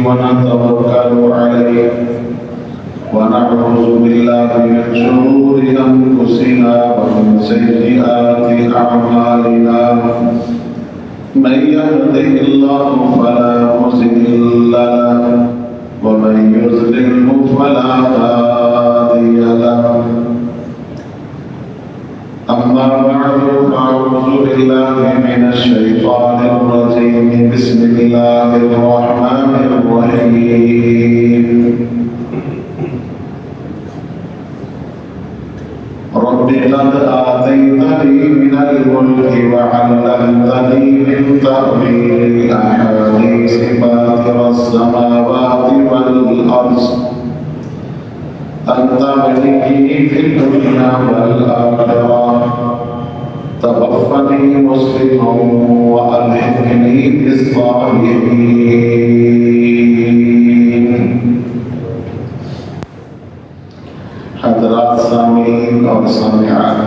ونتوكل عليه ونعوذ بالله من شرور أنفسنا ومن سيئات أعمالنا من يهده الله فلا مضل له ومن يضلل فلا هادي له أما بعد فأعوذ بالله من الشيطان الرجيم بسم الله الرحمن الرحيم رب قد آتيتني من الملك وعلمتني من تأويل الأحاديث فاطر السماوات والأرض أنت وليي في الدنيا والآخرة توفني مسلما وألحقني بالصالحين. حضرات سامعین اور سامعات،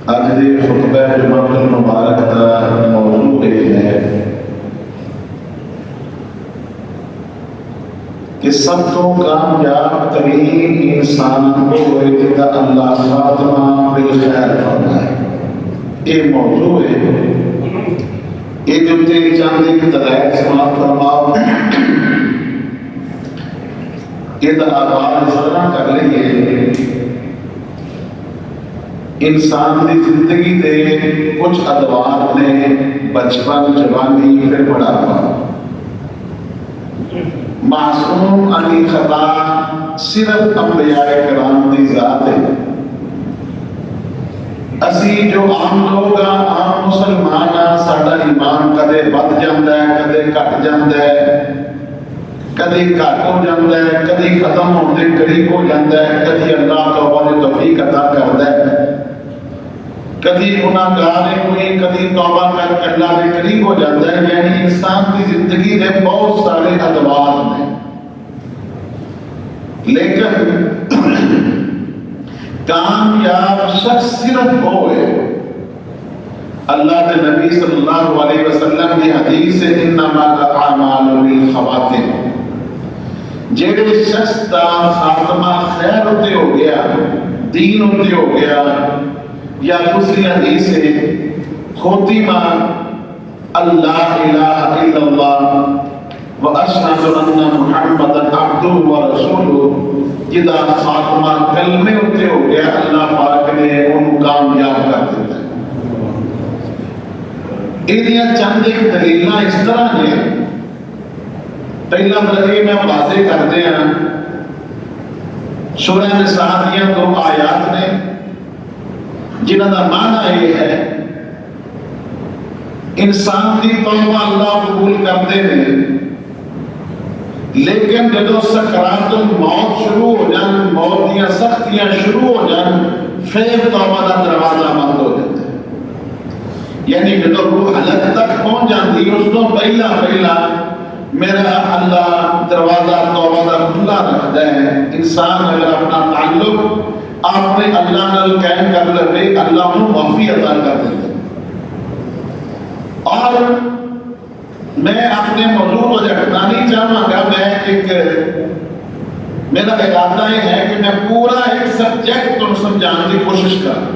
آج کے خطبہ جمعہ المبارک کا موضوع ہے کہ سب تو کامیاب ترین انسان کو اللہ خاتمہ بالخیر فرمائے. یہ موضوع ہے. یہ جو چاند ایک دلائل سماعت فرماؤ، یہ آغاز اس طرح کر لئے انسان کی زندگی دے کچھ ادوار نے بچپن، جوانی، پھر بڑھاپا. معصوم انی خطا صرف انبیاء کرام دی ذات ہے. اسی جو عام لوگ عام مسلمان ساڈا ایمان کدے بد جاندا ہے، کدے گھٹ جاندا ہے، کدی گھٹ ہو جاندا ہے، کدی ختم ہونے قریب ہو جاندا ہے، کدی اللہ توبہ دی توفیق عطا کردا ہے، کدی گناہگار ہوئی، کدی توبہ کر کے اللہ کے قریب ہو جاتا ہے. یعنی انسان کی زندگی میں بہت سارے ادوار ہیں، لیکن کامیاب شخص صرف وہ ہے. اللہ کے نبی صلی اللہ علیہ وسلم کی حدیث ہے انما الاعمال بالخواتم. جیڑے شخص کا خاتمہ خیر ہوتے ہو گیا، دین ہوتے ہو گیا، یا دوسری حدیث ہے خوتیمہ اللہ الہ الا اللہ واشہد ان محمد عبدہ ورسولہ. جدا خاتمہ کلمے ہوتے ہو گیا، اللہ پاک نے ان کامیاب کر دیتا ہے. یہ چند ایک دلیلیں اس طرح ہیں. پہلا دلیل میں واضح کر دیا، سورہ نساء دیا 2 آیات نے جنہاں دا معنی یہ ہے انسان دی توبہ اللہ قبول کرتے ہیں، لیکن جب سکرات الموت شروع ہو جان، موت دیا سختیاں شروع ہو جان، پھر توبہ دا دروازہ بند ہو جاتا ہے. یعنی جب روح حلق تک پہنچ جاتی اس کو پہلا میرا اللہ دروازہ توبہ دا کھلا رکھتا ہے. انسان اگر اپنا تعلق آپ نے اللہ نال قائم کر لے، اللہ کو معافی عطا کر دیتا. اور میں اپنے موضوع کو جھٹنا نہیں چاہوں گا. میں میرا ارادہ یہ ہے کہ میں پورا ایک سبجیکٹ کو سمجھانے کی کوشش کروں.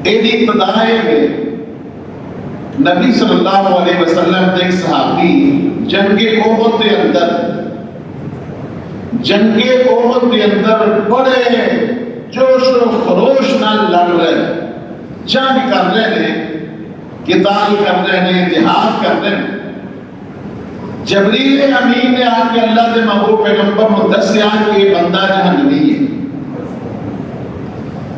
یہ ابتدا ہے نبی صلی اللہ علیہ وسلم کے ایک صحابی جنگ احد کے اندر بڑے جوش و خروش نال لڑ رہے، جنگ کر رہے ہیں، قتال کر رہے ہیں، جہاد کر رہے ہیں. جبریل امین نے آ کے اللہ کے محبوب پیغمبر کو دسیا کہ یہ بندہ جہنمی ہے.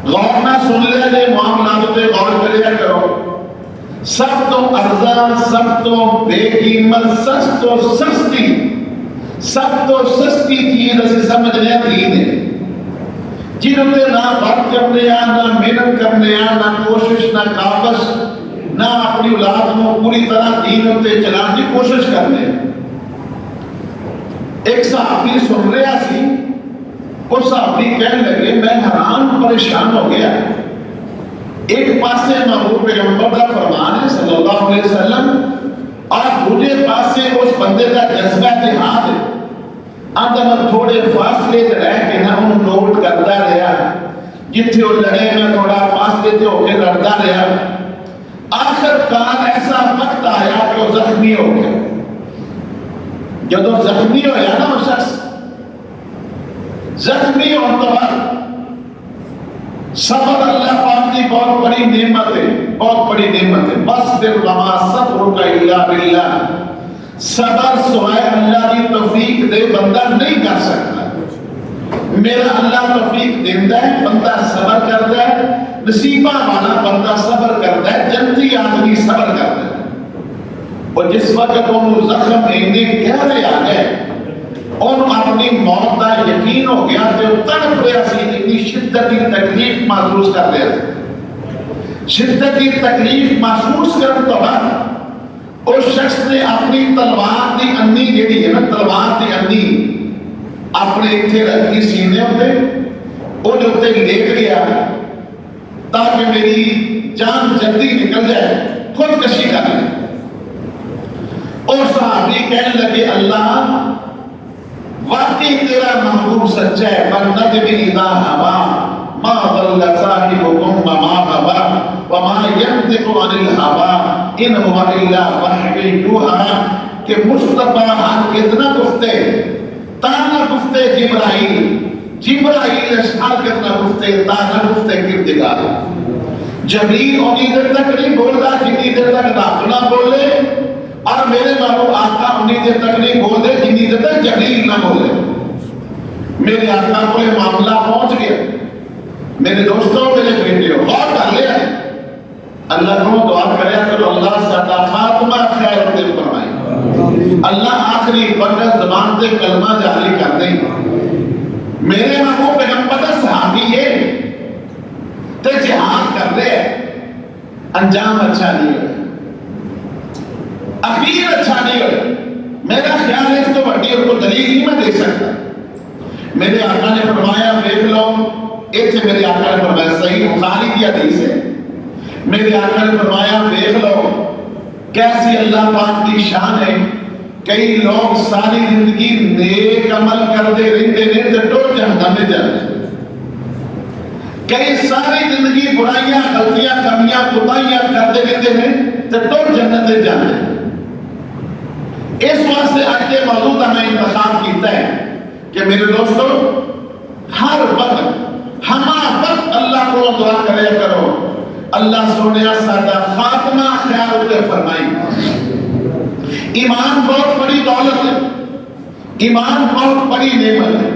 غور نہ سن لے، معاملات پہ غور کریا کرو. سب تو ارزاں، سب تو بے قیمت، سب تو سستی چیز اسی سمجھ لیا دین ہے. جنہوں نے نہ وقت کرنے نہ محنت کرنے نہ کوشش نہ کاوش نہ اپنی اولاد کو پوری طرح دین اتنے چلانے کی کوشش کرنے. ایک صحابی سن رہا سی، اس صحابی کہنے لگے میں حیران پریشان ہو گیا. ایک پاسے محبوب پیغمبر کا فرمان ہے صلی اللہ علیہ وسلم، اور دوسرے پاسے اس بندے کا جذبہ جہاد ہے. اندر میں تھوڑے فاصلے تے رہ کے نہ انہوں نوٹ کرتا رہا، جتھے وہ لڑے میں تھوڑا فاصلے تے ہو کے لڑتا رہا. آخر کار ایسا وقت آیا کہ وہ زخمی ہو گیا. جب وہ زخمی ہویا نا وہ شخص زخمی ہونے تو بعد صبر اللہ پاک کی بہت بڑی نعمت ہے، بہت بڑی نعمت ہے. بَصْبِرْ وَمَا صَبْرُكَ إِلَّا بِاللَّهِ، صبر سوائے اللہ کی توفیق دے بندہ نہیں کر سکتا. میرا اللہ توفیق دیتا ہے، بندہ صبر کرتا ہے. نصیبہ والا بندہ صبر کرتا ہے، جنتی آدمی صبر کرتا ہے. اور جس وقت انہوں زخم اینے گہرے آ گئے، ان اپنی موت کا یقین ہو گیا کہ وہ تڑپ رہا سی، اتنی شدتی تکلیف محسوس کر رہا سی. شدتی تکلیف محسوس کرنے تو بعد اس شخص نے اپنی تلوار دی انی جیڑی ہے نا، تلوار دی انی اپنے اتھے رکھی سینے ہوتے، انہیں ہوتے لیٹ گیا تاکہ میری جان جلدی نکل جائے، خودکشی کر لیں. اور صحابی کہنے لگے اللہ واقعی تیرا محبوب سچا ہے. وَالنَّجْمِ إِذَا هَوَىٰ مَا ضَلَّ صَاحِبُكُمْ وَمَا غَوَىٰ وَمَا يَنطِقُ عَنِ الْهَوَىٰ إِنْ هُوَ إِلَّا وَحْيٌ يُوحَىٰ کہ مصطفیٰ ہرگز نہ گفتے تا نہ گفتے جبرائیل اشعار کرنا گفتے تا نہ گفتے کردگار. جبریل اتنی دیر تک نہیں بولتا جتنی دیر تک رب نہ بولے، اور میرے محبوب آقا اتنی دیر تک نہیں بول دے جتنی دیر تک جبریل نہ بولے. میرے آقا کو یہ معاملہ پہنچ گیا. میرے دوستوں، میرے بیٹے غور کر لیا، اللہ کو دعا کرے کرو اللہ ساڈا خاتمہ خیر تے فرمائے. اللہ آخری وقت زبان تے کلمہ جاری کر دیں. میرے محبوب پیغمبر صحابی ہے تے جہاد کر رہے، انجام اچھا نہیں ہے، اخیر اچھا نہیں ہوئے. میرا خیال ہے اس تو بڑی اور کو دلیل نہیں میں دے سکتا. میرے آقا نے فرمایا دیکھ لو، ایک سے میرے آقا نے فرمایا صحیح بخاری کی حدیث ہے. میرے آقا نے فرمایا دیکھ لو کیسی اللہ پاک کی شان ہے. کئی لوگ ساری زندگی نیک عمل کرتے رہتے ہیں تو ٹوٹ جہنم میں جاتے ہیں. کئی ساری زندگی برائیاں غلطیاں کمیاں کوتاہیاں کرتے رہتے ہیں تو ٹوٹ جنت میں جاتے ہیں. اس واسطے آج کے موضوع کا میں انتخاب کیتا ہے کہ میرے دوستوں ہر وقت ہما وقت اللہ کو دعا کرے کرو اللہ سونیا ساڈا خاتمہ خیر تے فرمائی. ایمان بہت بڑی دولت ہے، ایمان بہت بڑی نعمت ہے.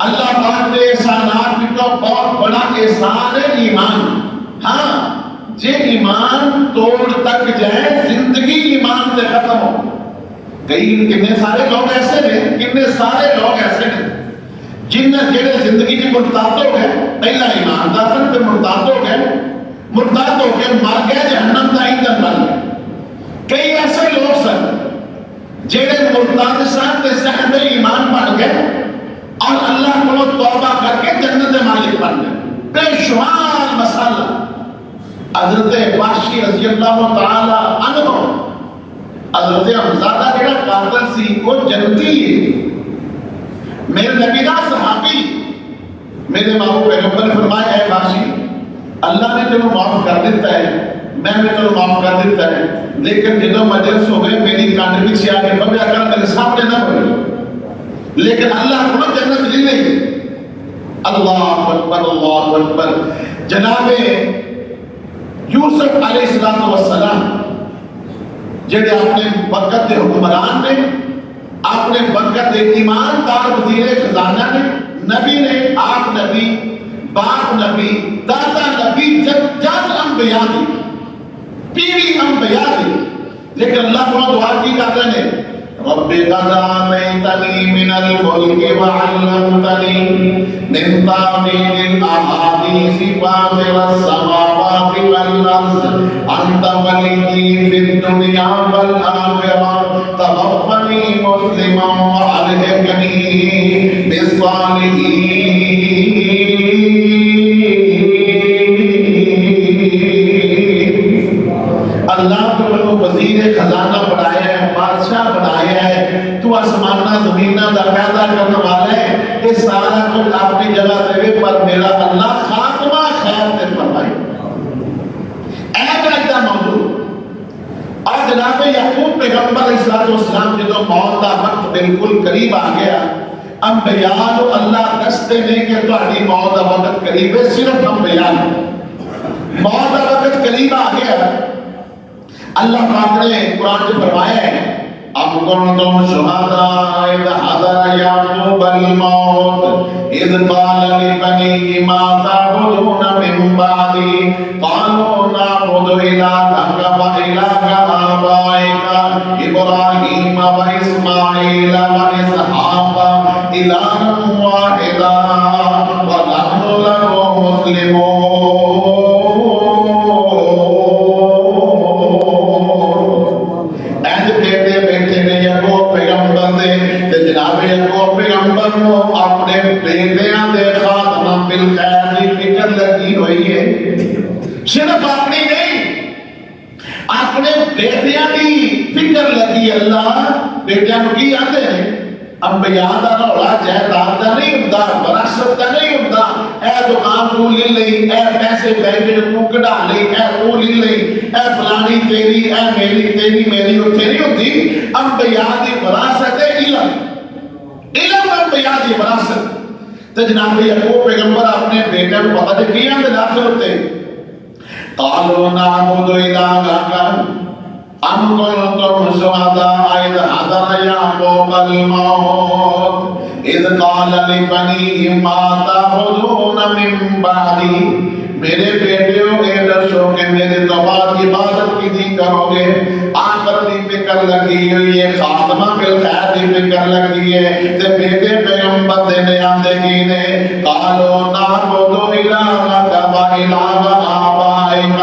اللہ پاک کے احسانات میں تو بہت بڑا احسان ہے ایمان. ہاں جے ایمان توڑ تک جائے زندگی ایمان سے ختم ہو. کتنے سارے لوگ ایسے ہیں، کتنے سارے لوگ ایسے ہیں جن جڑے زندگی کی مرتاد ہو گئے، پہلا ایمان داخل پھر مرتاد ہو گئے، مرتاد ہو کے مر گئے جہنم کا ایندھن بن گئے. کئی ایسے لوگ سن جڑے مرتاد سن تے صاحب ایمان بن گئے اور اللہ کو توبہ کر کے جنت مالک بن گئے. بے شمار مسئلہ. حضرت وحشی رضی اللہ تعالی عنہ، حضرت حمزہ جڑا قاتل سی وہ جنتی ہے. میرے نبی دا صحابی، میرے محبوب پیغمبر نے فرمایا اے وحشی اللہ نے تمہیں معاف کر دیتا ہے، میں نے تمہیں معاف کر دیتا ہے، لیکن جدو مجلس ہو گئے میری کانڈ پیچھے آ کے بگیا کر میرے سامنے نہ بولے، لیکن اللہ کو جنت لی نہیں. اللہ اکبر اللہ اکبر. جناب یوسف علیہ السلام جڑے اپنے وقت کے حکمران نے، اپنے وقت کے ایماندار وزیر خزانہ نے، نبی نے، آپ نبی، باپ نبی، دادا نبی، جد انبیاء دی، پیری انبیاء دی، لیکن اللہ کو دعا کی کرتے ہیں رب قد آتيتني من الملك وعلمتني من تأويل الأحاديث فاطر السماوات والأرض أنت ولي في الدنيا والآخرة توفني مسلما وألحقني بالصالحين. اللہ کو وزیر خزانہ بنایا ہے، بادشاہ بنایا ہے، تو آسمانہ زمینہ دا پیدا کرنے والا ہے، یہ سارا کچھ اپنی جگہ دے پر میرا اللہ خاتمہ خیر تے فرمائے. ایسا موضوع. اور جناب یعقوب پیغمبر علیہ السلام جدو موت دا وقت بالکل قریب آ گیا، انبیاء کو اللہ دستے نہیں کہ تہاڈی موت دا وقت قریب ہے، صرف انبیاء موت دا وقت قریب آ گیا. اللہ پاک نے قرآن میں فرمایا ہے ام کنتم شہداء اذ حضر یعقوب الموت اذ قال لبنیہ ما تعبدون من بعدی قالوا نعبد الہک وإلہ آبائک ابراہیم واسماعیل واسحاق الہا واحدا ونحن لہ مسلمون. اپنے بیٹیاں دے خاتمہ بالخیر کی فکر لگی ہوئی ہے. صرف اپنی نہیں، اپنے بیٹیاں کی فکر لگی. اللہ بیٹیاں کو کی آتے ہیں انبیاء دا رولا جائیداد دا نہیں ہوندا، وراثت دا نہیں ہوندا. اے دکان تو لے لئی، اے پیسے بینک تو کڈا لئی، اے تو لے لئی، اے فلانی تیری، اے میری تیری، میری اوتھے نہیں ہوندی. انبیاء دی وراثت ہے علم. علم انبیاء دی وراثت. تو جناب یعقوب پیغمبر اپنے بیٹے کو پتہ دے کیاں دے داخل ہوتے قالوا نعبد الہک ام کنتم شہداء اذ حضر یعقوب الموت اذ قال لبنیہ ما تعبدون من بعدی. میرے بیٹیوں اے درشو کہ میرے تو بعد عبادت کی دی کرو گے. آخر دی فکر لگی ہوئی ہے، خاتمہ بالخیر دی فکر لگی ہے. تے بیٹے پیغمبر دینے آندے کی نے قالوا نعبد الہک وإلہ آبائک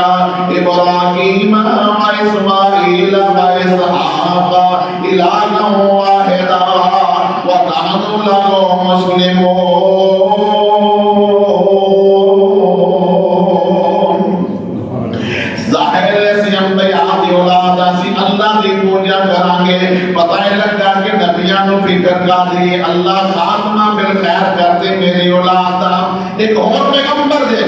ابراہیم واسماعیل واسحاق الہا واحدا ونحن لہ مسلمون. ظاہر سے انبیاء دی اولاد اسی اللہ دی پوجا کرانگے. پتہ لگا کہ نبیاں نو فکر کا دی اللہ خاتمہ بالخیر کرتے میری اولاد. ایک اور پیغمبر دے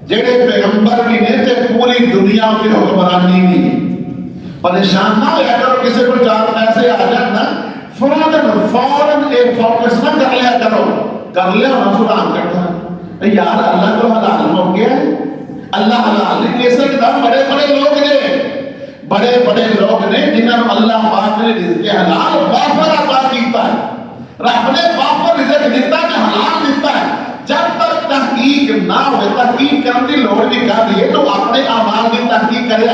جڑے پیغمبر بھی نے تے پوری دنیا کی حکمرانی کی. پریشان نہ ہویا کرو کسی کو چار پیسے آ جائیں نا فوراً ایک فوکس نہ کر لیا کرو. کر لیا ہونا سرام کرتا یار اللہ کو حلال ہو گیا ہے. اللہ حلال نہیں کیسے کہ بڑے بڑے لوگ نے، بڑے بڑے لوگ نے جنہوں اللہ پاک نے رزق حلال وافر عطا کیتا ہے. رب نے وافر رزق دیتا ہے، حلال دیتا ہے. جب تک تحقیق نہ ہوئے، تحقیق کرنے کی لوڑ بھی کر دیئے تو اپنے اعمال کی تحقیق کرے.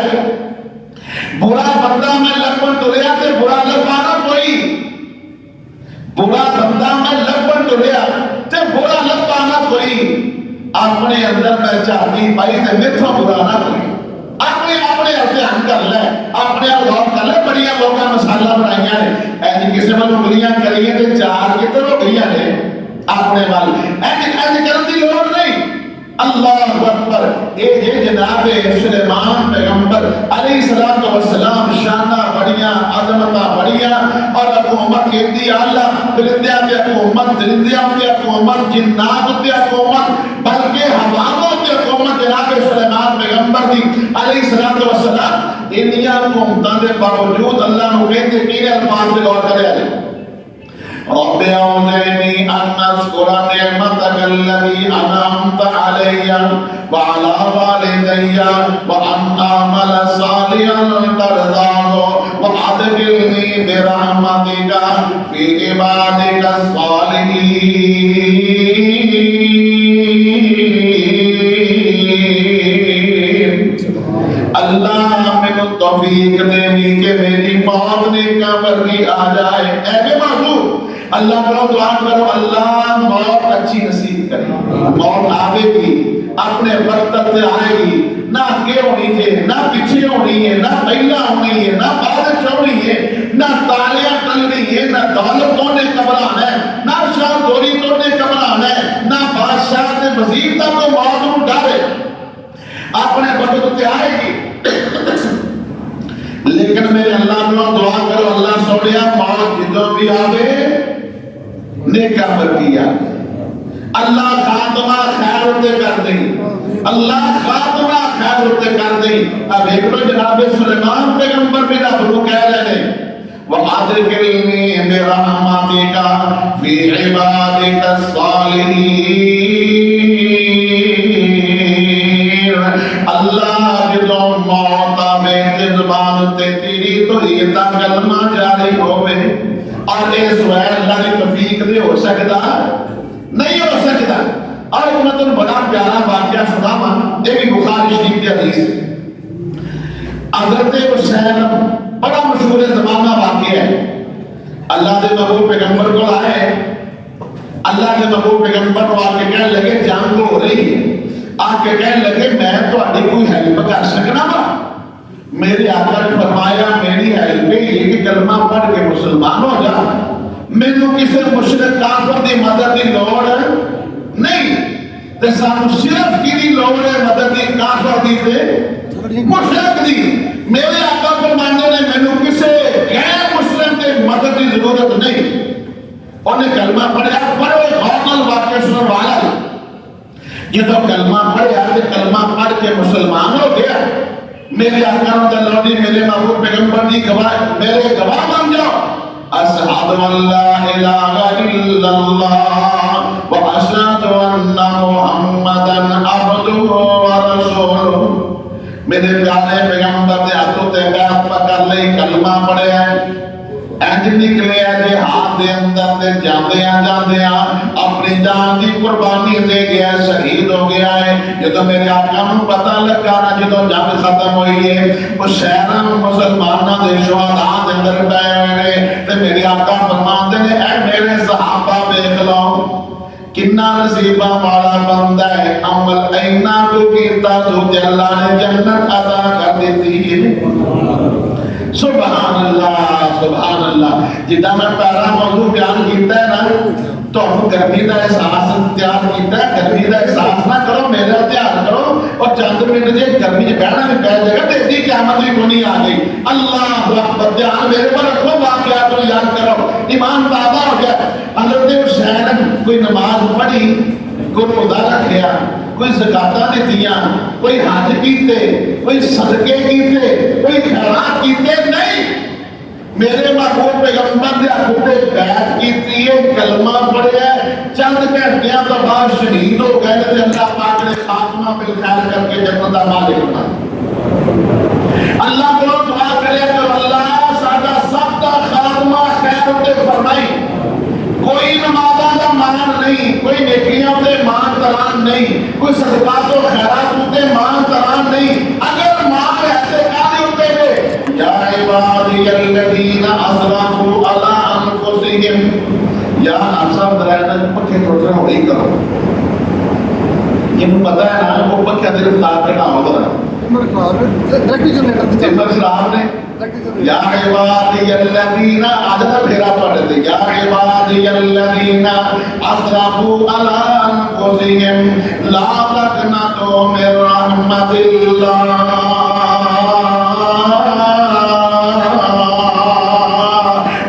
برا بندہ میں لگن تریا تے برا لگانا کوئی. برا بندہ میں لگن تریا تے برا لگانا کوئی. اپنے اندر میں چاہتی پائی تے میتھا برا نہ کوئی. اپنے اتحان کر لے، اپنے غور کر لے. بڑیاں لوگاں مسالہ بنائیاں نے ایسی کسی میں انگلیاں کریے تے چار کتنے ہو گئیاں نے اپنے والی ایسی کرن دی لوڑ نہیں. اللہ اکبر. یہ جناب سلیمان پیغمبر علیہ السلام شانہ بڑیاں، عظمتہ بڑیاں اور حکومت کی اللہ پرندیاں کی حکومت، درندیاں کی حکومت، جنات کی حکومت، بلکہ حواموں کی حکومت جناب سلیمان پیغمبر دی علیہ السلام. انہیاں حکومتاں دے باوجود اللہ نے کہتے کہ الفاظ سے غور کرے آئے رب اعوذنی ان اذکر نعمتک التي انعمت علی وعلى والدی وان اعمل صالحا ترضاه وادخلنی برحمتک فی عبادک الصالحین. اللہ ہمیں توفیق دے کہ میری موت نیکاں ورگی آ جائے. اے بے معذور اللہ کرو دعا کرو اللہ موت اچھی نصیب کرے. موت آئے گی اپنے وقت سے آئے گی, نہ آگے ہونی ہے نہ پیچھے ہونی ہے, نہ پہلا ہونی ہے نہ بعد ہونی ہے, نہ تالیاں ٹلنی ہے نہ دولتوں نے گھبرانا ہے, نہ شاہ دوری تو نے گھبرانا ہے, نہ بادشاہ سے مزید تک تو موت کو ڈالے اپنے وقت سے آئے گی. لیکن میرے اللہ کو دعا کرو اللہ سوڑیا موت جدوں بھی آوے نیکا پر کیا, اللہ خاتمہ خیر ہوتے کر دیں, اللہ خاتمہ خیر ہوتے کر دیں. اب ایک لو جناب سلیمان پیغمبر بھی رب کو کہہ رہے ہیں وَأَدْخِلْنِي بِرَحْمَتِكَ فِي عِبَادِكَ الصَّالِحِينَ. اللہ جدو موت آوے تے زبان تے تیری تو یہ تا کلمہ جاری ہوئے اور اے سوائے اللہ کی توفیق دے ہو سکتا نہیں ہو سکتا. اور ایک مطلب بڑا پیارا واقعہ سناما, یہ بھی بخاری شریف کی حدیث ہے. حضرت حسین بڑا مشہور زمانہ واقعہ ہے. اللہ کے محبوب پیغمبر کو آئے, اللہ کے محبوب پیغمبر کو آ کے کہنے لگے جنگ ہو رہی ہے, آ کے کہنے لگے میں تہاڈی کوئی ہیلپ کر سکنا وا. میرے آقا نے فرمایا میری ہیلپ یہ کہ کلمہ پڑھ کے مسلمان ہو جا, مینوں کسی مشرک کافر دی مدد دی لوڑ نہیں. تے سانو صرف کی لوڑ ہے مدد دی کافر دی تے مشرک دی. میرے آقا فرماندے نے مینوں کسی غیر مسلم دی مدد دی ضرورت نہیں. انہیں کلمہ پڑھیا, بڑے غور نال واقعہ سنن والا جدو کلمہ پڑھیا تے کلمہ پڑھ کے مسلمان ہو گیا. میرے آقا نے میرے محبوب پیغمبر دی گواہ میرے گواہ بن جاؤ. اشہد ان لا الہ الا اللہ واشہد ان محمدا عبدہ ورسولہ. میرے پیارے پیغمبر دے ہاتھوں تے بیعت پکڑ لئی کلمہ پڑھیا ہے. انج نکلے جے ہاتھ دے اندر تے جاندیاں اپنی جان دی قربانی دے گیا, شہید ہو گیا ہے. جدو میرے آقا نوں پتہ لگا نا جدو جنگ ختم ہوئی ہے وہ شہراں مسلماناں دے شہداء دے اندر پے ہوئے نے تے میرے آقا فرماندے نے اے میرے صحابہ ویکھ لو کنا نصیبہ والا بندہ ہے, عمل اینا کو کیتا تو اللہ نے جنت عطا کر دیتی ہے. سبحان اللہ سبحان اللہ. جدا میں پہلا موضوع بیان کیتا ہے نا تو گرمی کا احساس تیار کیتا ہے. گرمی کا احساس نہ کرو, میرا دھیان کرو اور چند منٹ جے گرمی چ بہنا بھی پہ جائے گا تے اتنی قیامت بھی کونی آ گئی. اللہ اکبر, دھیان میرے پر رکھو, واقعات کو یاد کرو, ایمان تازہ ہو گیا. حضرت حسین کوئی نماز پڑھی, کوئی روزہ رکھیا, کوئی زکاتاں دتیاں, کوئی حج کیتے, کوئی صدقے کیتے, کوئی خیرات کیتے نہیں. میرے محبوب پیغمبر دے ہاتھوں تے بیعت کیتی ہے, کلمہ پڑھیا ہے, چند گھنٹیاں تو بعد شہید ہو گئے تے اللہ پاک نے خاتمہ بالخیر کر کے جنت دا مالک بنا. اللہ کو دعا کرے کہ اللہ ساڈا سب دا خاتمہ خیر تے فرمائی. کوئی نمازاں دا مان نہیں, کوئی نیکیاں تے مان تران نہیں, کوئی صدقات و خیرات تے مان تران نہیں. اگر مان ایسے کاری ہوتے ہیں یا عبادی الذین اسرفوا علی انفسہم, یا اکثر درائن پکے تھوڑا ہوئی کرو. یہ پتہ ہے نا وہ پکے دل رفتار پہ نہ ہوتا ہے جنبر شراب نے یا عبادی الذین عدد پھیرا پڑھے تھے یا عبادی الذین اسرفوا علی انفسہم لا تقنطوا من رحمت اللہ.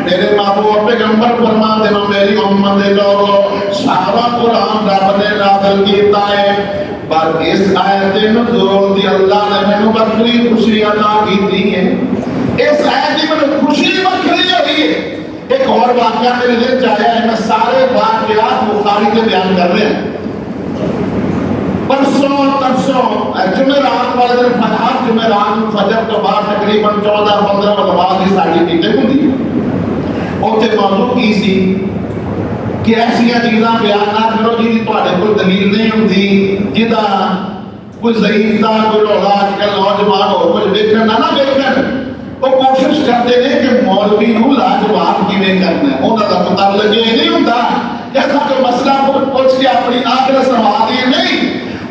میرے محبوب پیغمبر فرماتے ہیں میری امت دے لوگوں سارا قرآن رب نے نازل کیتا ہے پر اس آیت نزول دی اللہ نے میں بکری خوشی عطا کی ہے. اس آیت کی میں خوشی بکری ہوئی ہے. ایک اور واقعہ میرے دل چاہیا ہے, میں سارے واقعات بخاری کے بیان کر رہے ہیں. پرسوں ترسوں جمعرات والے دن ہر جمعرات فجر تو بعد تقریباً 14-15 نماز کی ساڑی میٹنگ ہوتی ہے. اوتھے موضوع کی سی کہ ایسیاں چیزاں بیان نہ کرو جی تواڈے کوئی دلیل نہیں ہوندی, جدا کوئی ضعیف دا کوئی رولا اج کل نوجوان ہو کچھ دیکھن نہ ویکھن. وہ کوشش کرتے ہیں کہ مولوی نو لاجواب کیویں کرنا ہے، انہاں دا متعلق یہ نہیں ہوندا کہ کوئی مسئلہ پوچھ کے اپنی آخرت سنوا دیے، نہیں،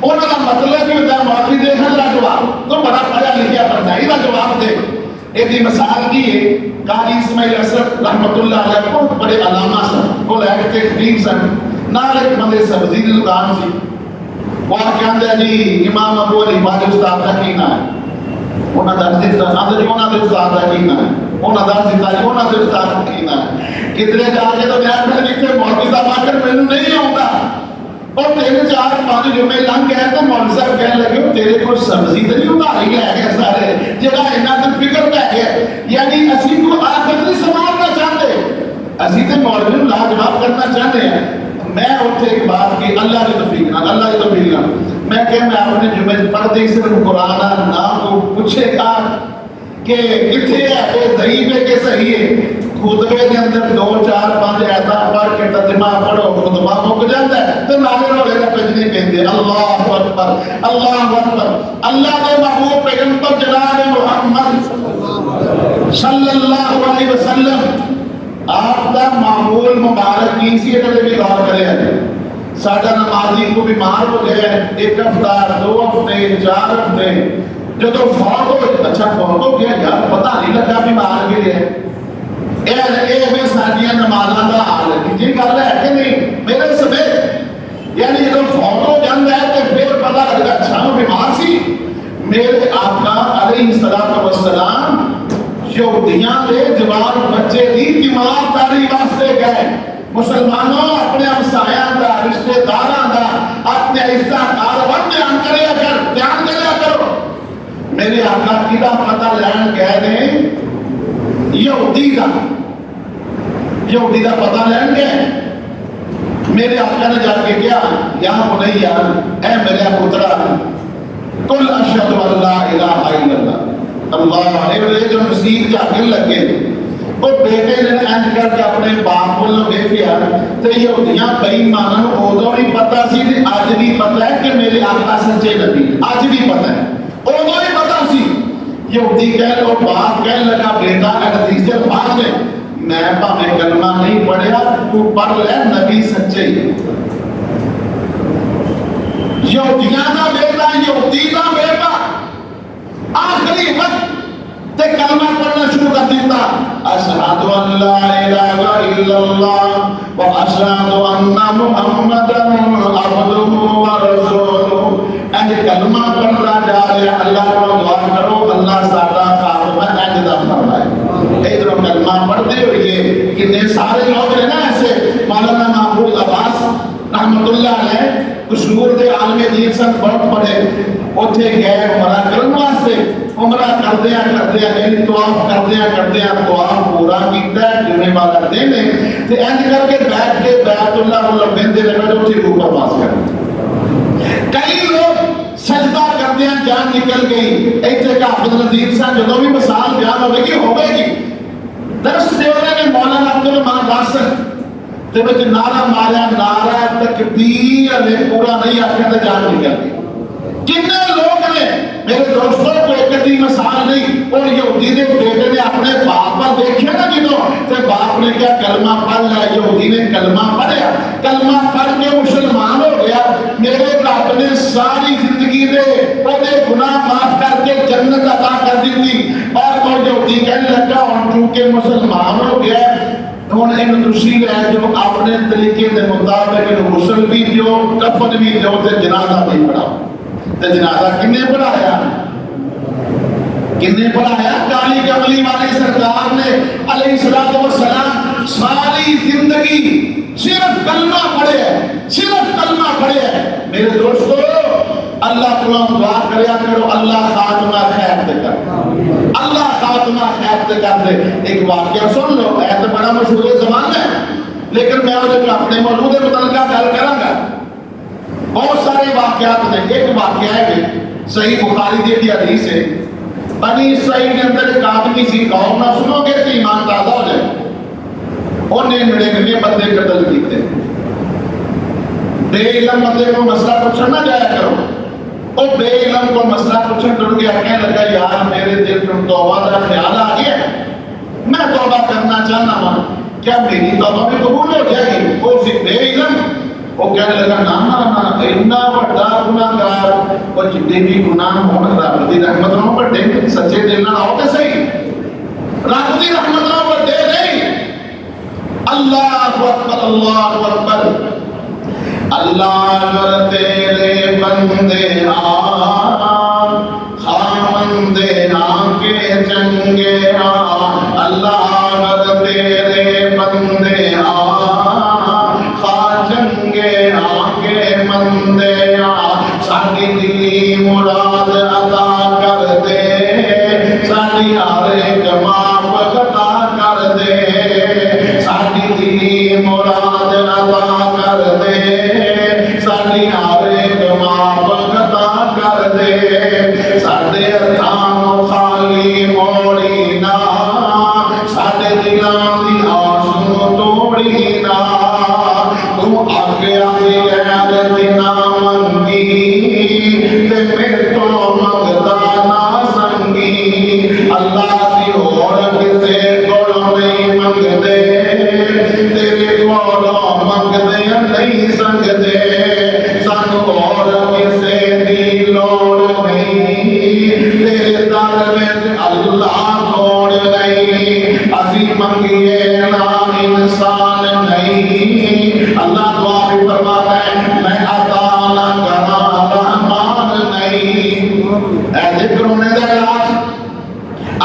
انہاں دا مطلب یہ ہوتا ہے مولوی دے لاجواب تو بڑا پڑھا لکھا بندہ ہی جواب دے۔ ایک مثال کی ہے قاضی اسماعیل اسد رحمت اللہ علیہ بہت بڑے علامہ سن، وہ لے کے خطیب سن، نال ایک بندے سبزی کی دکان سی، وہ کہندا جی امام ابو حنیفہ دے استاد دا کی نام ہے، انہاں درس دیتا اندر جو انہاں دے استاد دا کی نام ہے، انہاں درس دیتا جو انہاں دے استاد دا کی نام ہے، کدھرے جا کے تو میں کہا جتھے مولوی صاحب آ کر مینوں نہیں آوندا، اور 3-4-5 جمعے لنگ گئے تو مولوی صاحب کہنے لگے تیرے کو سبزی تو نہیں ادھاری لے گئے سارے جہاں انہاں تے فکر لے گئے، یعنی اسی کو آخرت نہیں سنوارنا چاہتے، اسی تے مولوی نوں لاجواب کرنا چاہتے ہیں۔ میں اتنے ایک بات کی اللہ کی توفیق نال، اللہ کی توفیق نال میں کہ میں اپنے جمعے پڑھتے صرف قرآن نہ کو پوچھے گا کہ کتنے ہے کہ ضعیف ہے کہ صحیح ہے، خطبے کے اندر 2-4-5 آیتاں پڑھ کے ترجمہ پڑھو خطبہ مک جاتا ہے تو نالے روڑے کا پجنے پہنتے اللہ اکبر اللہ اکبر۔ اللہ کے محبوب پیغمبر جناب محمد صلی اللہ علیہ وسلم آپ کا معمول مبارک کی سی ہے بھی غور کرے ہیں، ساڈا نمازی کو بیمار ہو گیا ہے 1 ہفتہ 2 ہفتے 4 ہفتے، جو تو فوت ہو اچھا فوت ہو گیا یار پتہ نہیں لگا بیمار بھی ہے، میں ساڈیاں نمازاں دا حال ہے جی گل ہے کہ نہیں میرے سمیت، یعنی جب فوت ہو جاتا ہے تو پھر پتہ لگتا اچھا وہ بیمار سی۔ میرے آقا علیہ الصلوۃ والسلام یہودیاں دے جوان بچے دی تیمار داری واسطے گئے، مسلمانوں اپنے ہمسایاں دا رشتہ داراں دا اپنے عزت کارواں دھیان کریا کرو۔ میرے آقا کیدا پتہ لین گئے نے یہودی دا پتہ لین گئے، میرے آقا نے جا کے کیا یا بنیا اے میرے پترا قل اشہد ان لا الہ الا اللہ اللہ علیہ جو مسیح جاگن لگے وہ بیٹے نے انج کر کے اپنے باپ کو دیکھیا تے یہودیاں بے ایماناں نوں اودوں بھی پتہ سی تے اج بھی پتہ ہے کہ میرے آقا سچے نبی، اج بھی پتہ ہے، اودوں بھی پتہ سی۔ یہودی کہہ لو باپ کہنے لگا بیٹا حدیث الفاظ ہے میں بھاویں کلمہ نہیں پڑھیا تو پڑھ لے نبی سچے، یہودیاں دا بیٹا یہودی دا بیٹا آخری وقت تے کلمہ پڑھنا شروع کر دیتا اشہد ان لا الہ الا اللہ و اشہد ان محمدا عبدہ و رسولہ، انج کلمہ پڑھنا جا رہا اللہ کو دعا کرو اللہ سارا خاتمہ انج دا فرمائے۔ ادھر کلمہ پڑھتے ہوئے کتنے سارے لوگ ہیں نا ایسے، مولانا محمود عباس رحمت اللہ علیہ قصور دے عالم دین سن بہت بڑے، اتھے گئے عمرہ کرن واسطے، عمرہ کردیا یعنی طواف کردیا طواف پورا کیتا ہے جمعے والا دن ہے تے انج کر کے بیٹھ کے بیت اللہ کو لبیندے لگا جو اتھے روح پر پاس کر کئی لوگ سجدہ کردیا جان نکل گئی، ایتھے کا عبد العزیز صاحب جدوں بھی مثال بیان ہوے گی درس دیونے نے مولانا عبد الرحمان ناصر تے وچ نعرہ ماریا نعرہ تکبیر علیہ پورا نہیں آکھیا تے جان نکل گئی۔ کتنے لوگ نے میرے دوستوں کو ایک دی مثال نہیں، اور یہودی نے بیٹے نے اپنے باپ پر دیکھا نا جدوں تے باپ نے کیا کلمہ پڑھ لیا، یہودی نے کلمہ پڑھیا، کلمہ پڑھ کے مسلمان ہو گیا، میرے رب نے ساری زندگی دے اودے گناہ معاف کر کے جنت عطا کر دی، اور وہ یہودی کہنے لگا ہن چونکہ مسلمان ہو گیا ہن ان تشریح ہے جو اپنے طریقے دے مطابق غسل بھی دیو کفن بھی دیو تے جنازہ بھی پڑھاؤ۔ تے جنازہ کنے پڑھایا کالی کملی والی سرکار نے علیہ الصلوۃ والسلام ساری زندگی صرف کلمہ پڑھے ہے۔ میرے دوستو اللہ کو دعا کریا کرو اللہ خاتمہ خیر دے کر، اللہ خاتمہ خیر دے کر دے۔ ایک واقعہ سن لو، ہے تو بڑا مشہور زبان ہے لیکن میں اپنے موضوع کے متعلقہ گل کراں گا۔ بہت سارے واقعات نے، ایک واقعہ ہے کہ صحیح بخاری دی حدیث ہے، بنی اسرائیل کے اندر ایک آدمی سی، قوم نہ سنو گے تو ایمان تازہ ہو جائے، انہیں 99 بندے قتل کیتے۔ بے علم بندے کو مسئلہ پوچھنا نہ جایا کرو، وہ بے علم کو مسئلہ پوچھنے ٹر گیا، کہنے لگا یار میرے دل میں توبہ کا خیال آ گیا، میں توبہ کرنا چاہنا ہوں، کیا میری توبہ بھی قبول ہو جائے گی؟ وہ بے علم وہ کہنے لگا نا نا نا اتنا بڑا گناہگار وہ جتنے بھی گناہ ہون رب دی رحمت نال بڑے سچے دل نال آؤ تے صحیح، رب دی رحمت نال بڑے نہیں۔ اللہ اکبر اللہ اکبر۔ اللہ اگر تیرے بندے خامندے کے چنگے اللہ اگر تیرے بندے چنگے کے مندے ساڈی دلی مراد عطا کر دے، ساڈی ہر ایک معاف عطا کر دے، ساڈی دلی مراد عطا کر دے، ساڈی ہر ایک معاف عطا کر دے، ساڈے ہتھاں خالی موڑی نہ، ساڈے دلاں دی آس نوں توڑی نہ، تو آگے آگے غیرت نہ منگی تے میرے تو منگتا نہ سنگی، اللہ سی اور کسے کولوں نہیں منگدے، تیرے کولوں منگدے نہیں سنگدے، سانو اور کسے دی لوڑ نہیں، تیرے در وچ اللہ توڑ نہیں، اسی منگیے نا انسان نہیں، اللہ دعا بھی فرماتا ہے میں عطا نہ کراں رحمان نہیں۔ اے ذکر ہونے دا علاج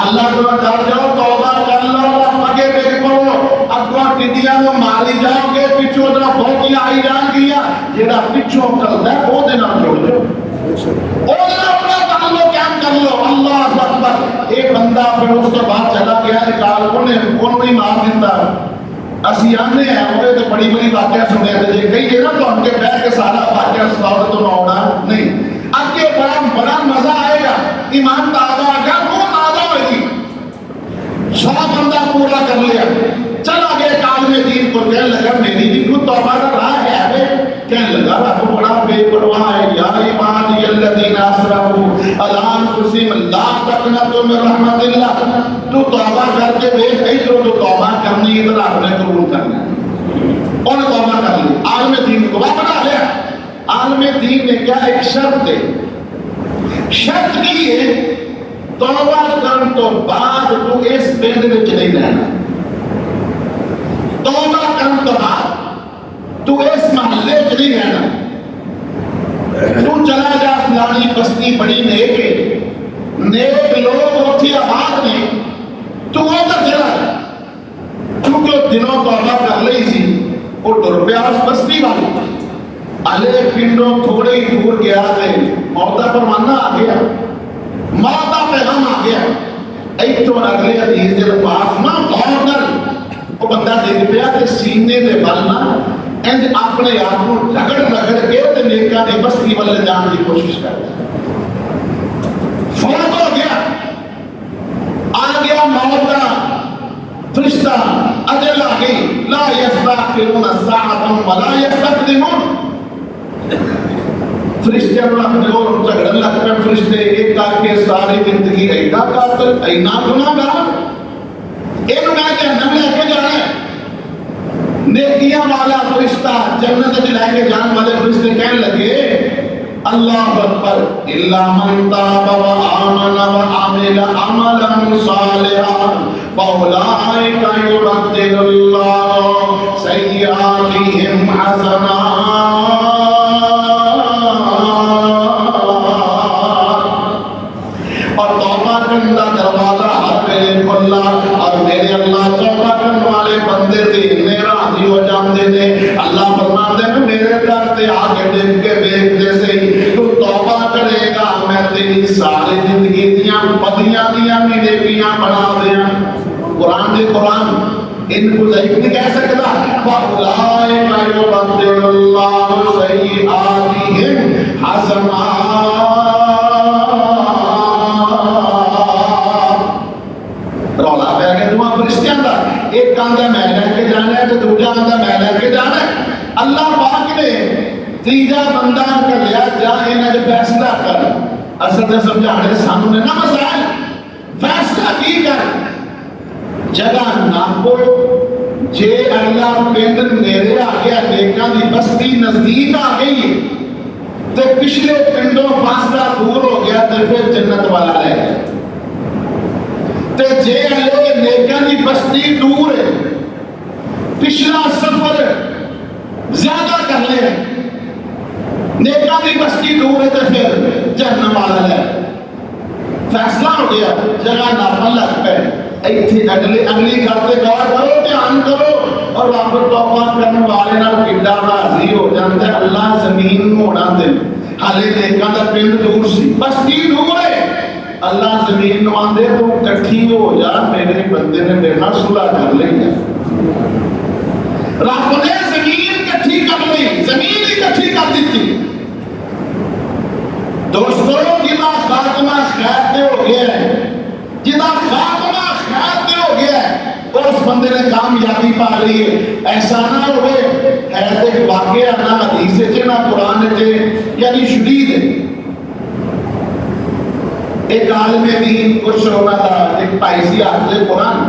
اللہ کو ڈر جاؤ، توبہ کر لو، اگے دیکھو اگوں ٹڈیاں نوں ماری جاؤ گے، پیچھوں جڑا بہت آئی جان گیا، جڑا پیچھوں کردا ہے او دے نال جڑ جاؤ، او دے نال اپنا تعلق قائم کر لو۔ اللہ اکبر۔ ایک بندہ پھر اس کے بعد چلا گیا، نکال انہوں ہی مار دیتا، اسی آنے ہیں وہ تو بڑی بڑی واقعہ سنے تھے جی کہیے نا تو ہم کے بیٹھ کے سارا واقعہ سناؤ تو نہ ہونا نہیں، آگے بڑا مزہ آئے گا، ایمان تازہ آ گیا، وہ تازہ ہوگی، 100 بندہ پورا کر لیا، چلا گیا عالم دین کو، کہنے لگا میری بھی کوئی توبہ کا راہ ہے، کہنے لگا رب بڑا بے پرواہ ہے، یا عبادی الذین اسرفوا علی انفسہم لا تقنطوا من رحمت اللہ، تو توبہ کر کے دیکھ ادھر تو توبہ کرنی ادھر آپ نے قبول کرنا ہے، انہوں نے توبہ کر لی، عالم دین کو بنا لیا۔ عالم دین نے کیا ایک شرط ہے، شرط کی ہے توبہ کرن تو بعد تو اس پنڈ وچ نہیں رہنا، توبہ کرن تو بعد تو اس محلے وچ نہیں رہنا، تو چلا جا فلانی بستی بڑی نیک ہے، نیک لوگ اتھی آباد نے، تو ادھر چلا جا، کیونکہ دنوں توبہ کر لی سی، وہ ٹر پیا اس بستی والی، الے پنڈوں تھوڑے ہی دور گیا تھے، موت کا پروانہ آ گیا، موت کا پیغام آ گیا، ایتھوں اگلے حدیث دے پاس نہ غور کر، وہ بندہ دیکھ پیا کہ سینے دے بل نہ انج اپنے آپ کو رگڑ کے تے نیکاں دی بستی ول جان دی کوشش کردا، فوت ہو گیا، آ گیا موت کا فرشتہ، اجل آ گئی، لا یستأخرون ساعۃ ولا یستقدمون، فرشتے اپنے اور جھگڑن لگ پے، فرشتے ایک کر کے ساری زندگی اینا قاتل اینا گناہگار، اینو میں جہنم لے کے جانا ہے، نیکیاں والا فرشتہ جنت میں لے کے جان والے فرشتے کہنے لگے اللہ اکبر الا من تاب وآمن وعمل عملا صالحا فاولئک یبدل اللہ سیئاتہم حسنات، اور توبہ کرنے کا دروازہ ہر ویلے کھلا، اور میرے اللہ توبہ کرنے والے بندے تے نے راضی ہو جاندے نے، اللہ فرماتے ہیں میرے در تے آ کے دیکھ کے دیکھتے سے تو توبہ کرے گا میں تیری ساری زندگی دیاں بدیاں دیاں بھی نیکیاں بنا دیاں۔ قرآن دے قرآن ان کو ضعیف نہیں کہہ سکتا، فَأُولَٰئِكَ يُبَدِّلُ اللَّهُ سَيِّئَاتِهِمْ حَسَنَاتٍ، رولا پہ گیا دعا فرشتیاں دا، ایک آندہ میں لے کے جانا ہے تو دوجہ آندہ میں لے کے جانا ہے، اللہ پاک نے تیجا بندہ کلیا جا انہاں جو فیصلہ کر اصل تے سمجھانے سامنے نہ مسائل فیصلہ کی کر جگہ ناپو جے اللہ پنڈ نیرے آ گیا نیکاں دی بستی نزدیک آ گئی تے پچھلے پنڈوں فاصلہ دور ہو گیا تے پھر جنت والا رہ گیا تے جے اللہ نیکاں دی بستی دور ہے پچھلا سفر زیادہ کر لے نیکاں دی بستی دور ہے تے پھر جہنم والا ہے فیصلہ ہو گیا جگہ ناپن لگ پہ ایتھے اگلی کرتے غور کرو دھیان کرو اور رب توبہ کرنے والے نال کڈا راضی ہو جاندا ہے اللہ زمین نوں ہونا دے حالے نیکاں دا پنڈ دور سی بستی دور ہے اللہ زمین نوں آندے تو کٹھی ہو جا میرے بندے نے میرے نال صلح کر لئی ہے رب نے زمین کٹھی کر لی زمین ہی کٹھی کر دیتی دوستو جنہ خاتمہ خیر تے ہو گیا ہے جنہ خاتمہ خیر تے ہو گیا ہے اس بندے نے کامیابی پا لی ہے ایسا نہ ہوئے ہے تے واقعہ نہ حدیث ہے نہ قرآن ہے یعنی شدید ہے ایک عالم دین کچھ ہونا تھا ایک پائسی حافظ قرآن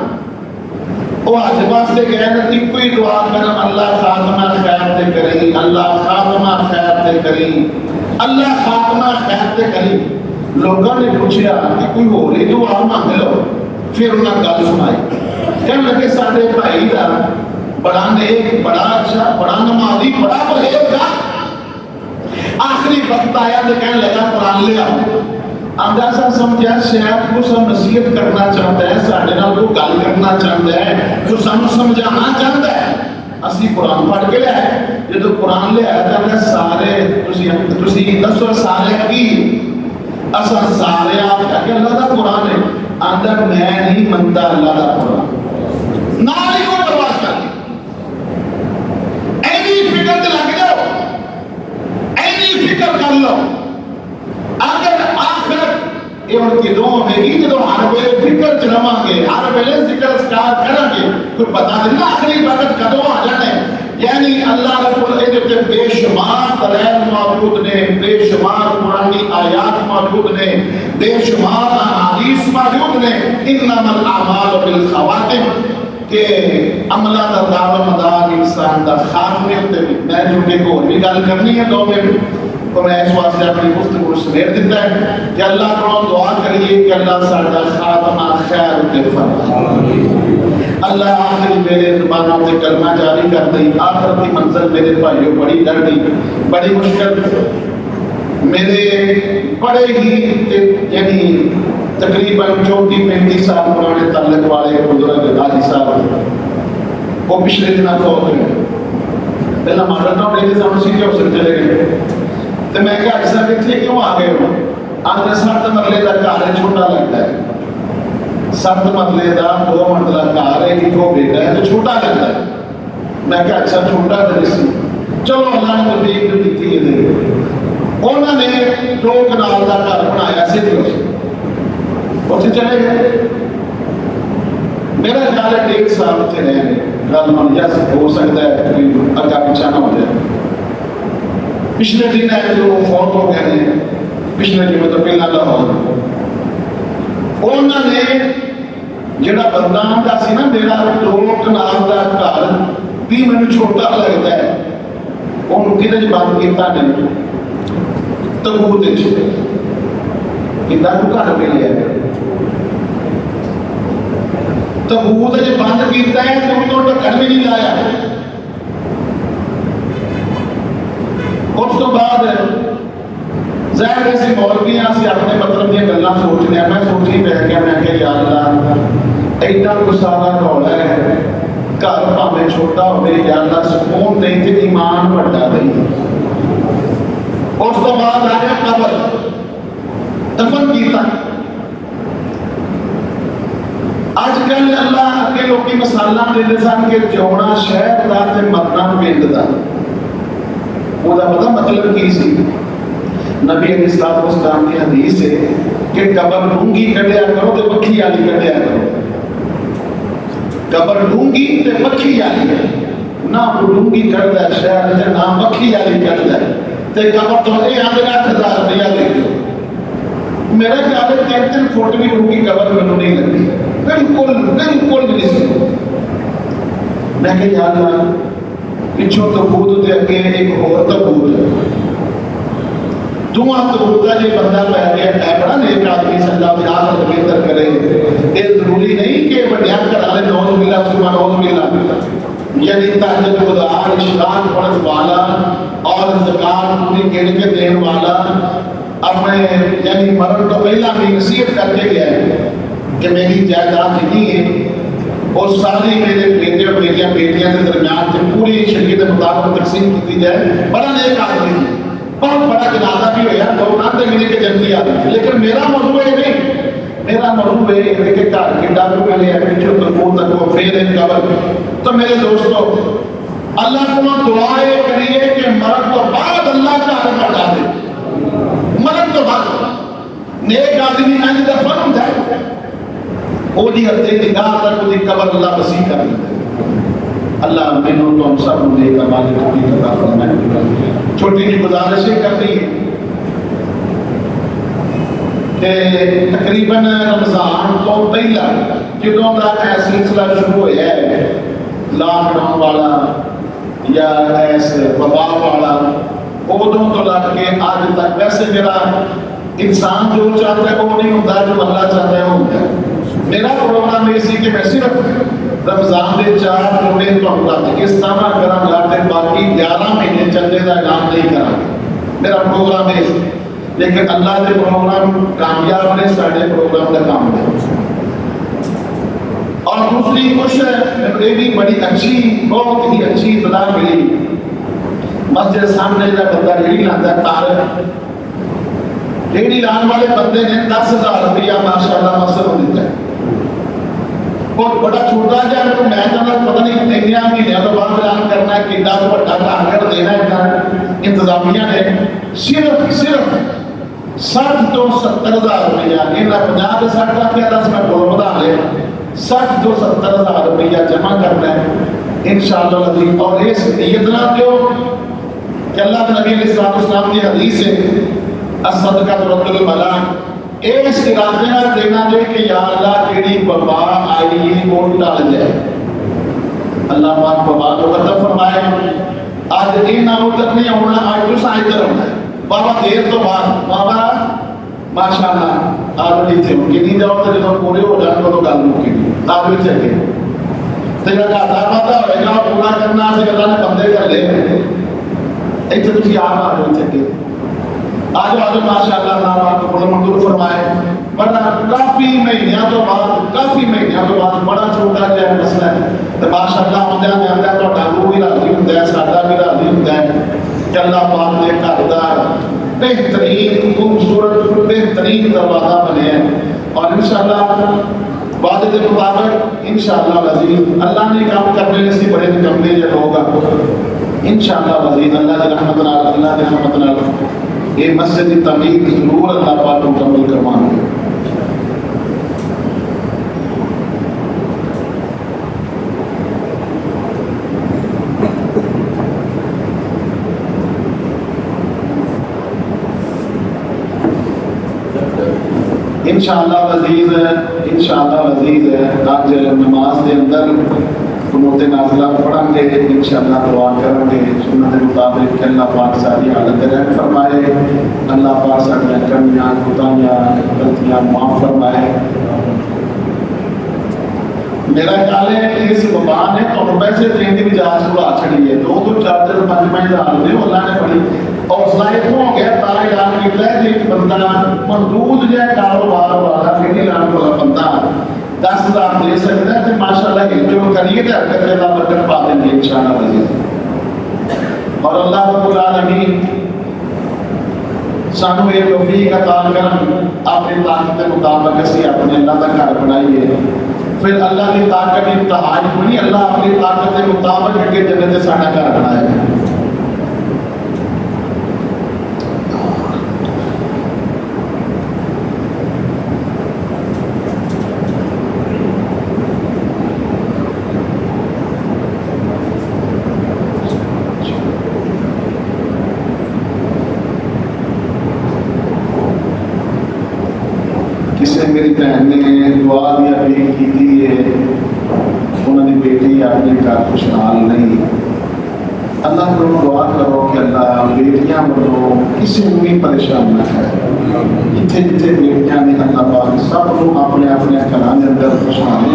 وہ حج واسطے کہہ رہے تھے کوئی دعا کرم اللہ خاتمہ خیر تے کریں اللہ خاتمہ خیر تے کریں اللہ خاتمہ خیر تے کریں لوگوں نے پوچھا کہ کوئی ہو رہی دعا مانگ لو پھر انہاں گل سنائی کہنے لگے سارے بھائی دا بڑا نیک بڑا اچھا بڑا نمازی بڑا پرہیزگار آخری وقت آیا تو کہنے لگا قرآن لے آؤ آندا سا سمجھا شاید کو سب نصیحت کرنا چاہتا ہے ساڈے نال کوئی گل کرنا چاہتا ہے جو سانوں سمجھانا چاہتا ہے اسی قرآن پڑھ کے لے آئے جدو قرآن لے آیا تو سارے تسی دسو سارے کی اصل سارے آپ کہ اللہ دا قرآن ہے آندا میں نہیں منتا اللہ دا قرآن نال ہی کو پرواز کر اینی فکر تے لگ جاؤ اینی فکر کر لو اگر آخرت یہ ان کی دعا میں گی جدو ہر ویلے فکر چ رواں گے ہر ویلے ذکر اسکار کریں گے کوئی پتہ نہیں آخری وقت کدوں آ جانا ہے یعنی اللہ رب العزت کے بے شمار دلائل موجود نے بے شمار قرآنی آیات موجود نے بے شمار احادیث موجود نے انما الاعمال بالخواتم کہ عملہ دا دار و مدار انسان دا خاتمے تے میں جو کہ کوئی بھی گل کرنی ہے 2 منٹ تو میں اس واسطے اپنی گفتگو سمیٹ دیتا ہے کہ اللہ کو دعا کریے کہ اللہ ساڈا خاتمہ خیر تے فرمائے اللہ آخری میرے زبانوں سے کلمہ جاری کر دی آخر کی منزل میرے بھائیوں بڑی ڈرڈی بڑی مشکل میرے بڑے ہی یعنی تقریباً 34-35 سال پرانے تعلق والے بزرگ حاجی صاحب وہ پچھلے دن فوت ہوئے پہلا ماڈل ٹاؤن ڈیلی سامنے سیٹی آفسر چلے گئے تو میں کہا ایسا کتنے کیوں آ گئے ہو آدھے 7 مرلے کا گھر ہے چھوٹا لگتا ہے 7 مرلے کا 2 مرتبہ گھر ہے ایک بیٹا ہے تو چھوٹا لگتا ہے میں کہا اچھا چھوٹا تو سی چلو اللہ نے تو دیکھ دیتی ہے دے انہوں نے 2 کنال کا گھر بنایا سیٹی اتنے چلے گئے میرا خیال ہے 1.5 سال اتنے رہے گل من جس ہو سکتا ہے اگا پیچھا نہ ہو جائے پچھلے دن ہے جو فوت ہو گئے ہیں پچھلے دن تو پہلا لاہور انہوں نے جڑا بندہ آندا سی نا میرا 2 کنال کا گھر بھی مینوں چھوٹا لگتا ہے انہوں کدے بند کیتا نہیں تبوت وچ کدا کو گھر پہ لیا تبوت وچ بند کیتا ہے تو ڈکن بھی نہیں لایا اس تو بعد ظاہر ہے سی مولوی سی اپنے مطلب دیا گلاں سوچنے میں سوچی بیٹھ گیا میں کہ یا اللہ ایڈا گسارا رولا ہے گھر بھاویں چھوٹا ہوئے یا اللہ سکون دے تے ایمان بڑھا دے اس تو بعد آیا قبر دفن کیتا اج کل اللہ اگے لوکی مثالاں دے سن کہ جونا شہر دا تے مرنا پنڈ دا وہ دا پتہ مطلب کی سی نبی علیہ السلام کی حدیث ہے کہ قبر ڈونگی کڈیا کرو تے پکھی والی کڈیا کرو قبر ڈونگی تے پکھی والی نہ ڈونگی کردا شہر تے نہ پکھی والی کردا تے قبر تو یہ آدھے 8,000 روپیہ دے دو. میرا خیال ہے 3 فٹ بھی ان کی قبر میں نہیں لگی, بالکل بالکل نہیں سی. میں کہ یا اللہ پچھوں تبوت تے اگے ایک اور تبوت ہے, دعا تبوتا جی بندہ پہ گیا ہے بڑا نیک آدمی سے اللہ یاد بہتر کرے. یہ ضروری نہیں کہ بڑیا گھر والے نوز ملا صبح نوز ملا, یعنی تہجد گزار اشراق پڑھنے والا اور زکات پوری گن کے دین والا اپنے یعنی مرن تو پہلا بھی نصیحت کر کے گیا ہے کہ میری جائیداد جتنی ہے اور ساری میرے بیٹے اور میری بیٹیاں کے درمیان سے پوری شریعت کے مطابق تقسیم کی جائے. بڑا نیک آدمی ہے, بہت بڑا جنازہ بھی ہوا, لوگ نہ دیکھنے کے جنتی آدمی. لیکن میرا موضوع یہ نہیں, میرا موضوع یہ ہے کہ گھر کے ڈاکو کے لیے پیچھے تک تک وہ پھر ایک قبر. تو میرے دوستو اللہ کو دعا یہ کریے کہ مرد تو بعد اللہ کا حق ہٹا دے. مرد تو بعد نیک آدمی انج دفن ہوتا ہے وہ دی ہتے نگاہ تک وہ دی قبر اللہ وسیع کر دیتا ہے. اللہ مینوں تو ہم سب نیک اعمال کی عطا فرمائے. چھوٹی جی گزارش یہ کرنی ہے کہ تقریباً رمضان تو پہلا جدوں کا یہ سلسلہ شروع ہوا ہے لاک ڈاؤن والا یا ایس وبا والا, ادوں تو لگ کے آج تک ویسے میرا انسان جو چاہتا ہے وہ نہیں ہوتا, جو اللہ چاہتا ہے وہ ہوتا ہے. میرا پروگرام یہ سی کہ میں صرف رمضان کے 4 جمعے تو ہوں اس طرح کرم لاتے باقی 11 مہینے چلنے کا اعلان نہیں کرا. میرا پروگرام ہے, لیکن اللہ کے پروگرام کامیاب نے سارے پروگرام کا کام ہے. اور دوسری خوش ہے یہ بھی بڑی اچھی بہت ہی اچھی اطلاع ملی. مسجد سامنے کا بندہ ریڑھی لاتا ہے, تارک ریڑھی لان والے بندے نے 10,000 روپیہ ماشاءاللہ مسجد کو دیتا ہے. بہت بڑا چھوٹا جا تو میں کہنا پتہ نہیں کتنے مہینے تو بعد اعلان کرنا ہے کہ دس بڑا کاغذ دینا ہے انتظامیہ نے. صرف 60 تو 70,000 روپیہ انہیں 50 سے 60 لاکھ یا 10 میں بول بتا لے 60 تو 70,000 روپیہ جمع کرنا ہے انشاءاللہ العظیم. اور اس نیت نہ دیو کہ اللہ کے نبی علیہ السلام کی حدیث ہے الصدقہ ترد البلاء, اس ارادے نہ دینا دے کہ یا اللہ کیڑی وبا آئی ہے وہ ٹال جائے. اللہ پاک وبا کو ختم فرمائے. آج یہ نہ تک نہیں ہونا, آج تو ادھر ہونا ہے بابا دیر تو بعد بابا ماشاءاللہ آپ نہیں تھے کہ نہیں جاؤ تو جب پورے ہو جائیں تو گل مکی آپ بھی چلے تیرا گھاٹا پاتا ہوئے گا پورا کرنا سے اللہ نے بندے کر لے اتنے تھی آپ آ رہے تھے آج ماشاءاللہ نام آپ کو منظور فرمائے. ورنہ کافی مہینوں تو بعد بڑا چھوٹا جہا مسئلہ ہے تو ماشاءاللہ ہوندیا جاندا ہے تہاڈا روح بھی راضی ہوندا ہے ساڈا بھی راضی ہوندا ہے کہ اللہ پاک نے گھر دا بہترین خوبصورت بہترین دروازہ بنیا ہے. اور انشاءاللہ وعدے کے مطابق انشاءاللہ العزیز اللہ نے کام کرنے سے بڑے نکمے یہ ہوگا انشاءاللہ العزیز. اللہ کی رحمت نال یہ مسجد کی تعمیر ضرور اللہ پاک کو مکمل کروانا ہے. انشاءاللہ عزیز آج نماز کے اندر قنوت نازلہ پڑھیں گے انشاءاللہ دعا کریں گے سنت مطابق کہ اللہ پاک ساری حالت رحم فرمائے, اللہ پاک ساری کمیاں خطائیاں غلطیاں معاف فرمائے. میرا خیال ہے کہ اس وبا نے تو پیسے دین کی اجازت چھڑا چھڑی ہے 2 تو 4 5 ہزار دے اللہ نے پڑھی اور صلاحیت ہو گیا تارا اعلان کیتا ہے کہ بندہ مردود جائے کاروبار والا پھر اعلان والا بندہ 10,000 دے سکتا ہے تو ماشاءاللہ جو کریے تو حرکت کے اللہ برکت پا دیں گے انشاءاللہ عزیز. اور اللہ رب العالمین سانو یہ توفیق عطا کرن اپنی طاقت کے مطابق اسی اپنے اللہ کا گھر بنائیے. پھر اللہ کی طاقت انتہائی ہوئی اللہ اپنی طاقت کے مطابق کہ جنت ساڈا گھر بنائے. میری بہن نے دعا دی اپیل کی ہے، انہوں نے بیٹی اپنے گھر خوشحال نہیں، اللہ کو دعا کرو کہ اللہ بیٹیاں بنو کسی کو بھی پریشان نہ کرے، جتنے جتنے بیٹیاں نے اللہ پاک سب لوگ اپنے اپنے گھراں دے اندر خوشحال